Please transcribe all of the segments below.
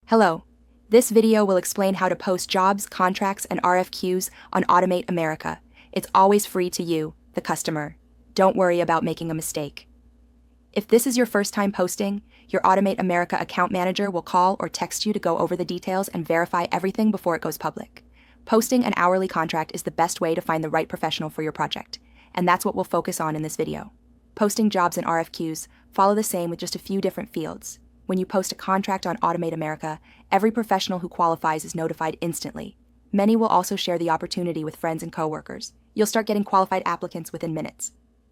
Hello. This video will explain how to post jobs, contracts, and RFQs on Automate America. It's always free to you, the customer. Don't worry about making a mistake. If this is your first time posting, your Automate America account manager will call or text you to go over the details and verify everything before it goes public. Posting an hourly contract is the best way to find the right professional for your project, and that's what we'll focus on in this video. Posting jobs and RFQs follow the same with just a few different fields. When you post a contract on Automate America, every professional who qualifies is notified instantly. Many will also share the opportunity with friends and coworkers. You'll start getting qualified applicants within minutes.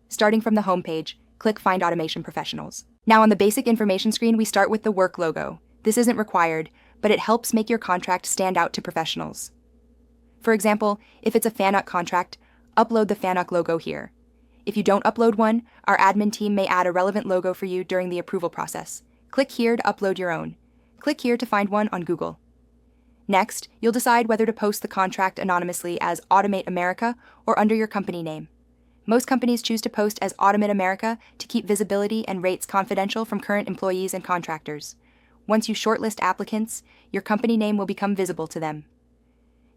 Starting from the homepage, click Find Automation Professionals. Now on the basic information screen, we start with the work logo. This isn't required, but it helps make your contract stand out to professionals. For example, if it's a FANUC contract, upload the FANUC logo here. If you don't upload one, our admin team may add a relevant logo for you during the approval process. Click here to upload your own. Click here to find one on Google. Next, you'll decide whether to post the contract anonymously as Automate America or under your company name. Most companies choose to post as Automate America to keep visibility and rates confidential from current employees and contractors. Once you shortlist applicants, your company name will become visible to them.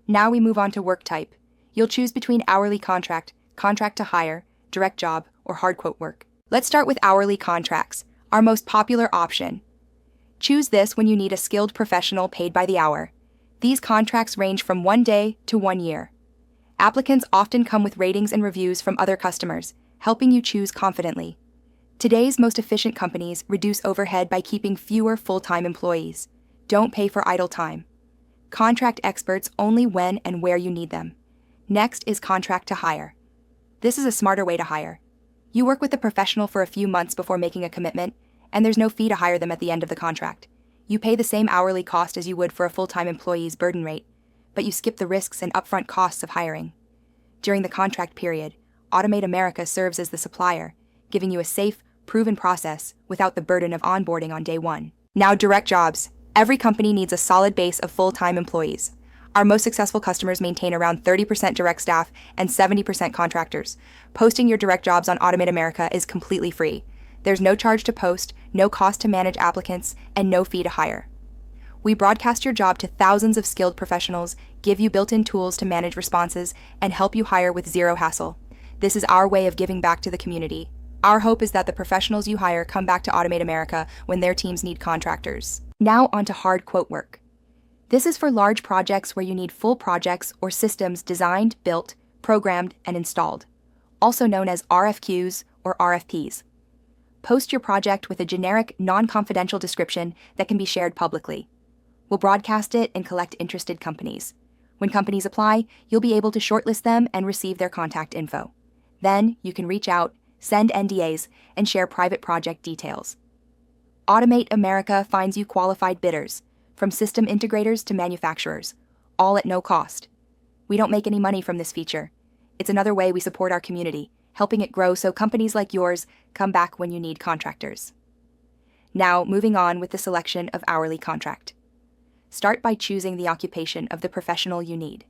Now we move on to work type. You'll choose between hourly contract, contract to hire, direct job, or hard quote work. Let's start with hourly contracts, our most popular option. Choose this when you need a skilled professional paid by the hour. These contracts range from 1 day to 1 year. Applicants often come with ratings and reviews from other customers, helping you choose confidently. Today's most efficient companies reduce overhead by keeping fewer full-time employees. Don't pay for idle time. Contract experts only when and where you need them. Next is contract to hire. This is a smarter way to hire. You work with the professional for a few months before making a commitment, and there's no fee to hire them at the end of the contract. You pay the same hourly cost as you would for a full-time employee's burden rate, but you skip the risks and upfront costs of hiring. During the contract period, Automate America serves as the supplier, giving you a safe, proven process without the burden of onboarding on day one. Now, direct jobs. Every company needs a solid base of full-time employees. Our most successful customers maintain around 30% direct staff and 70% contractors. Posting your direct jobs on Automate America is completely free. There's no charge to post, no cost to manage applicants, and no fee to hire. We broadcast your job to thousands of skilled professionals, give you built-in tools to manage responses, and help you hire with zero hassle. This is our way of giving back to the community. Our hope is that the professionals you hire come back to Automate America when their teams need contractors. Now onto hard quote work. This is for large projects where you need full projects or systems designed, built, programmed, and installed, also known as RFQs or RFPs. Post your project with a generic, non-confidential description that can be shared publicly. We'll broadcast it and collect interested companies. When companies apply, you'll be able to shortlist them and receive their contact info. Then you can reach out, send NDAs, and share private project details. Automate America finds you qualified bidders, from system integrators to manufacturers, all at no cost. We don't make any money from this feature. It's another way we support our community, helping it grow so companies like yours come back when you need contractors. Now, moving on with the selection of hourly contract. Start by choosing the occupation of the professional you need.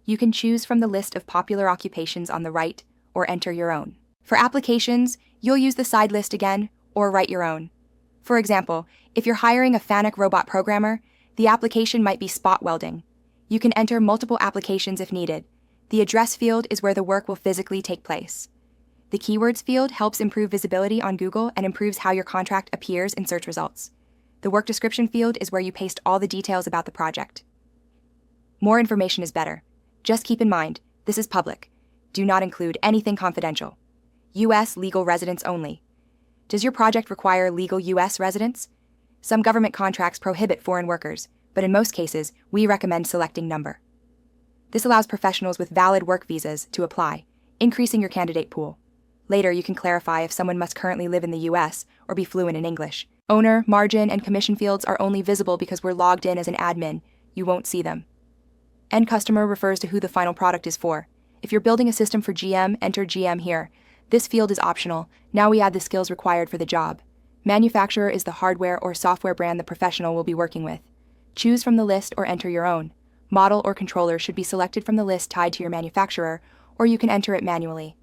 You can choose from the list of popular occupations on the right or enter your own. For applications, you'll use the side list again or write your own. For example, if you're hiring a FANUC robot programmer, the application might be spot welding. You can enter multiple applications if needed. The address field is where the work will physically take place. The keywords field helps improve visibility on Google and improves how your contract appears in search results. The work description field is where you paste all the details about the project. More information is better. Just keep in mind, this is public. Do not include anything confidential. U.S. legal residents only. Does your project require legal U.S. residents? Some government contracts prohibit foreign workers, but in most cases, we recommend selecting number. This allows professionals with valid work visas to apply, increasing your candidate pool. Later, you can clarify if someone must currently live in the U.S. or be fluent in English. Owner, margin, and commission fields are only visible because we're logged in as an admin. You won't see them. End customer refers to who the final product is for. If you're building a system for GM, enter GM here. This field is optional. Now we add the skills required for the job. Manufacturer is the hardware or software brand the professional will be working with. Choose from the list or enter your own. Model or controller should be selected from the list tied to your manufacturer, or you can enter it manually.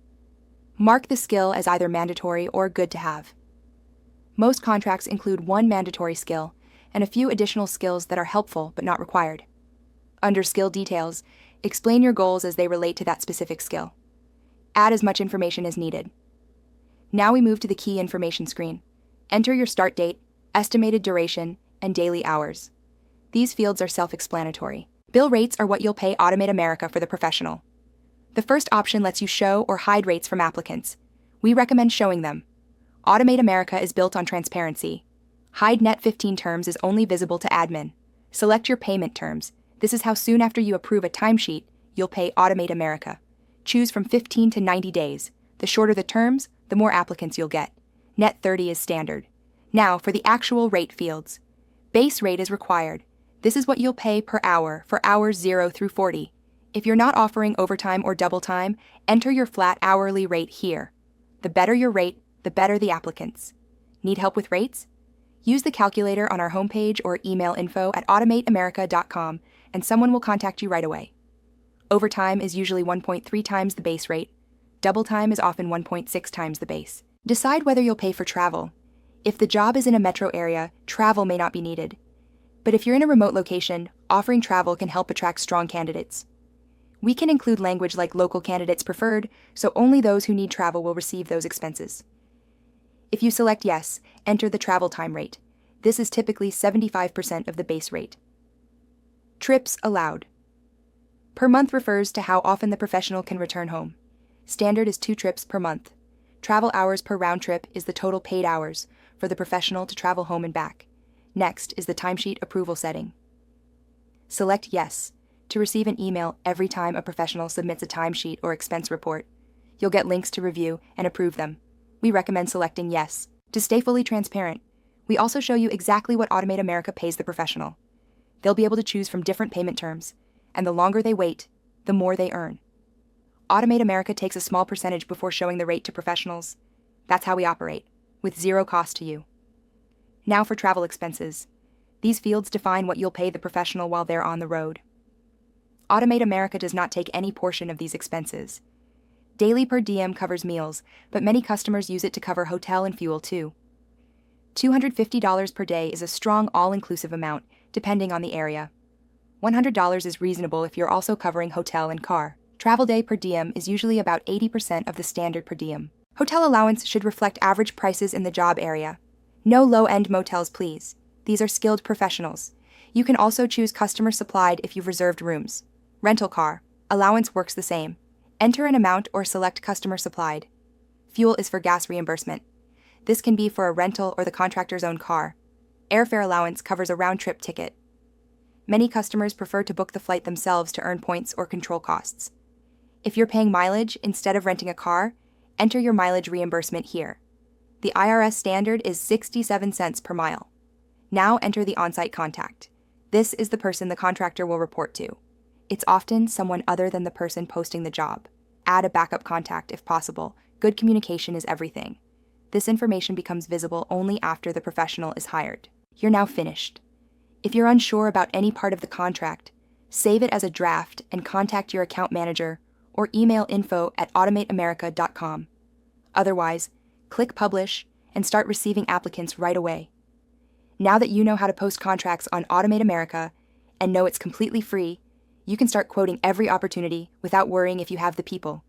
Mark the skill as either mandatory or good to have. Most contracts include one mandatory skill, and a few additional skills that are helpful but not required. Under skill details, explain your goals as they relate to that specific skill. Add as much information as needed. Now we move to the key information screen. Enter your start date, estimated duration, and daily hours. These fields are self-explanatory. Bill rates are what you'll pay Automate America for the professional. The first option lets you show or hide rates from applicants. We recommend showing them. Automate America is built on transparency. Hide net 15 terms is only visible to admin. Select your payment terms. This is how soon after you approve a timesheet, you'll pay Automate America. Choose from 15 to 90 days. The shorter the terms, the more applicants you'll get. Net 30 is standard. Now for the actual rate fields. Base rate is required. This is what you'll pay per hour for hours 0 through 40. If you're not offering overtime or double time, enter your flat hourly rate here. The better your rate, the better the applicants. Need help with rates? Use the calculator on our homepage or email info@automateamerica.com and someone will contact you right away. Overtime is usually 1.3 times the base rate. Double time is often 1.6 times the base. Decide whether you'll pay for travel. If the job is in a metro area, travel may not be needed. But if you're in a remote location, offering travel can help attract strong candidates. We can include language like local candidates preferred, so only those who need travel will receive those expenses. If you select yes, enter the travel time rate. This is typically 75% of the base rate. Trips allowed. Per month refers to how often the professional can return home. Standard is 2 trips per month. Travel hours per round trip is the total paid hours for the professional to travel home and back. Next is the timesheet approval setting. Select yes to receive an email every time a professional submits a timesheet or expense report. You'll get links to review and approve them. We recommend selecting yes. To stay fully transparent, we also show you exactly what Automate America pays the professional. They'll be able to choose from different payment terms, and the longer they wait, the more they earn. Automate America takes a small percentage before showing the rate to professionals. That's how we operate, with zero cost to you. Now for travel expenses. These fields define what you'll pay the professional while they're on the road. Automate America does not take any portion of these expenses. Daily per diem covers meals, but many customers use it to cover hotel and fuel too. $250 per day is a strong all-inclusive amount, depending on the area. $100 is reasonable if you're also covering hotel and car. Travel day per diem is usually about 80% of the standard per diem. Hotel allowance should reflect average prices in the job area. No low-end motels, please. These are skilled professionals. You can also choose customer supplied if you've reserved rooms. Rental car. Allowance works the same. Enter an amount or select customer supplied. Fuel is for gas reimbursement. This can be for a rental or the contractor's own car. Airfare allowance covers a round-trip ticket. Many customers prefer to book the flight themselves to earn points or control costs. If you're paying mileage instead of renting a car, enter your mileage reimbursement here. The IRS standard is 67 cents per mile. Now enter the on-site contact. This is the person the contractor will report to. It's often someone other than the person posting the job. Add a backup contact if possible. Good communication is everything. This information becomes visible only after the professional is hired. You're now finished. If you're unsure about any part of the contract, save it as a draft and contact your account manager or email info@automateamerica.com. Otherwise, click Publish and start receiving applicants right away. Now that you know how to post contracts on Automate America and know it's completely free, you can start quoting every opportunity without worrying if you have the people.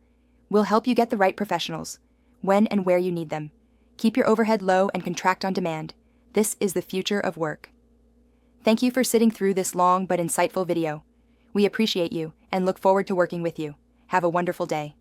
We'll help you get the right professionals, when and where you need them. Keep your overhead low and contract on demand. This is the future of work. Thank you for sitting through this long but insightful video. We appreciate you and look forward to working with you. Have a wonderful day.